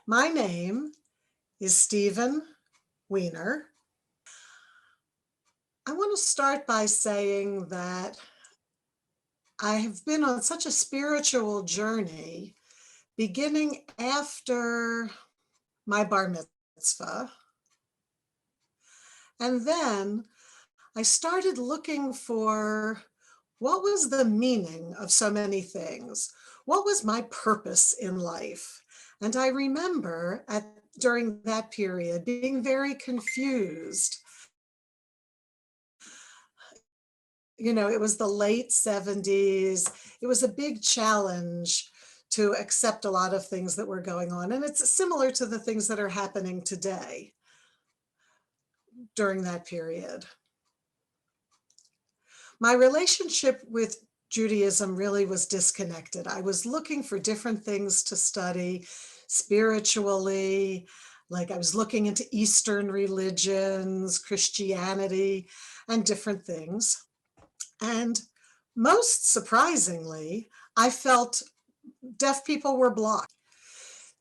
My name is Stephen Weiner. I want to start by saying that I have been on such a spiritual journey beginning after my bar mitzvah. And then I started looking for what was the meaning of so many things? What was my purpose in life? And I remember during that period being very confused. It was the late 70s. It was a big challenge to accept a lot of things that were going on. And it's similar to the things that are happening today during that period. My relationship with Judaism really was disconnected. I was looking for different things to study spiritually, like I was looking into Eastern religions, Christianity, and different things. And most surprisingly, I felt deaf people were blocked.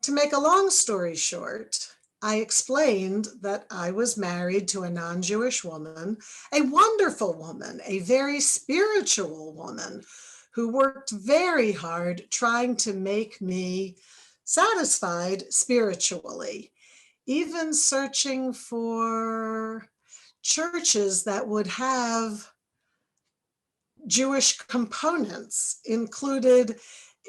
To make a long story short, I explained that I was married to a non-Jewish woman, a wonderful woman, a very spiritual woman who worked very hard trying to make me satisfied spiritually, even searching for churches that would have Jewish components included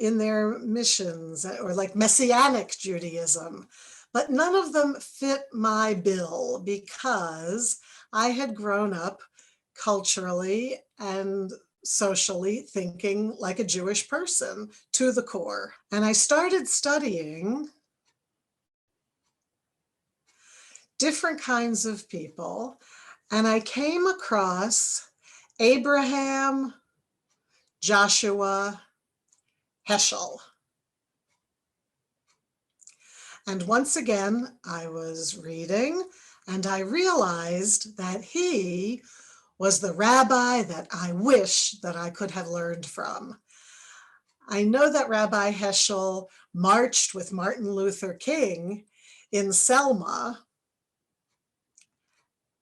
in their missions, or like Messianic Judaism. But none of them fit my bill because I had grown up culturally and socially thinking like a Jewish person to the core. And I started studying different kinds of people, and I came across Abraham, Joshua, Heschel. And once again, I was reading and I realized that he was the rabbi that I wish that I could have learned from. I know that Rabbi Heschel marched with Martin Luther King in Selma,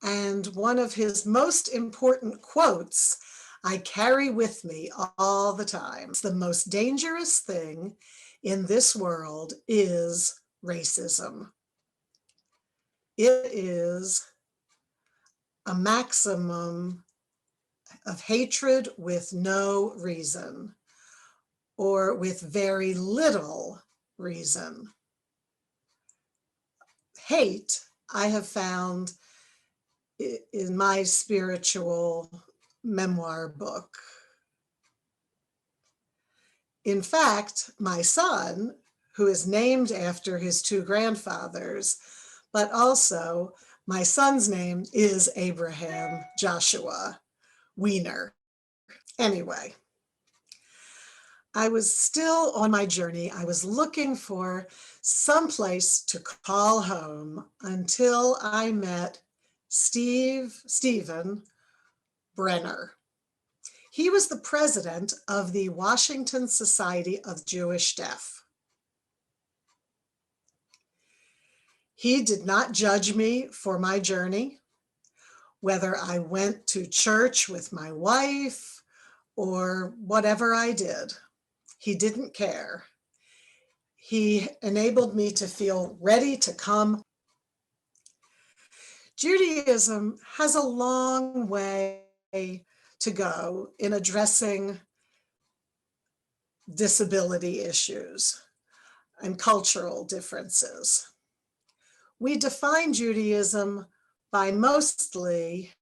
and one of his most important quotes I carry with me all the time. The most dangerous thing in this world is racism. It is a maximum of hatred with no reason, or with very little reason. Hate, I have found in my spiritual memoir book. In fact, my son, who is named after his two grandfathers, but also my son's name is Abraham Joshua Weiner. Anyway, I was still on my journey. I was looking for someplace to call home until I met Stephen Brenner. He was the president of the Washington Society of Jewish Deaf. He did not judge me for my journey, whether I went to church with my wife or whatever I did. He didn't care. He enabled me to feel ready to come. Judaism has a long way to go in addressing disability issues and cultural differences. We define Judaism by mostly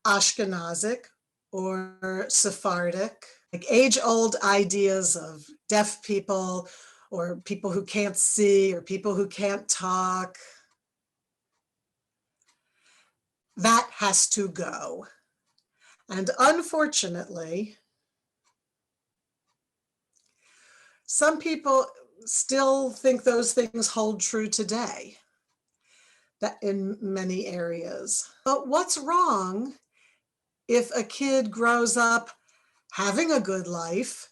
Ashkenazic or Sephardic, like age-old ideas of deaf people or people who can't see or people who can't talk. That has to go. And unfortunately, some people still think those things hold true today, that in many areas. But what's wrong if a kid grows up having a good life,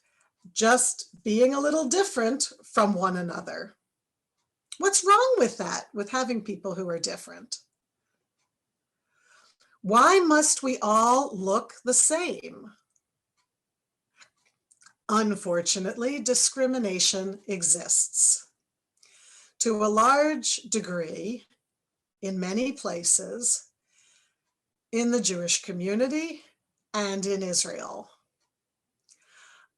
just being a little different from one another? What's wrong with that, with having people who are different? Why must we all look the same? Unfortunately, discrimination exists. To a large degree, in many places, in the Jewish community and in Israel.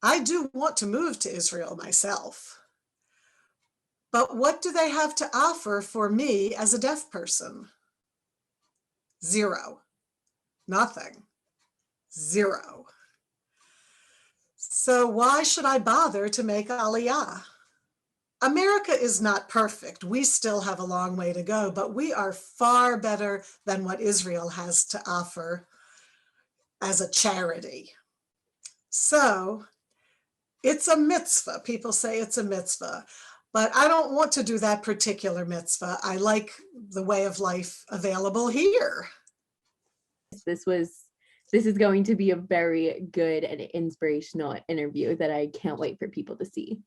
I do want to move to Israel myself. But what do they have to offer for me as a deaf person? Zero. Nothing. Zero. So why should I bother to make Aliyah? America is not perfect. We still have a long way to go, but we are far better than what Israel has to offer as a charity. So it's a mitzvah. People say it's a mitzvah, but I don't want to do that particular mitzvah. I like the way of life available here. This is going to be a very good and inspirational interview that I can't wait for people to see.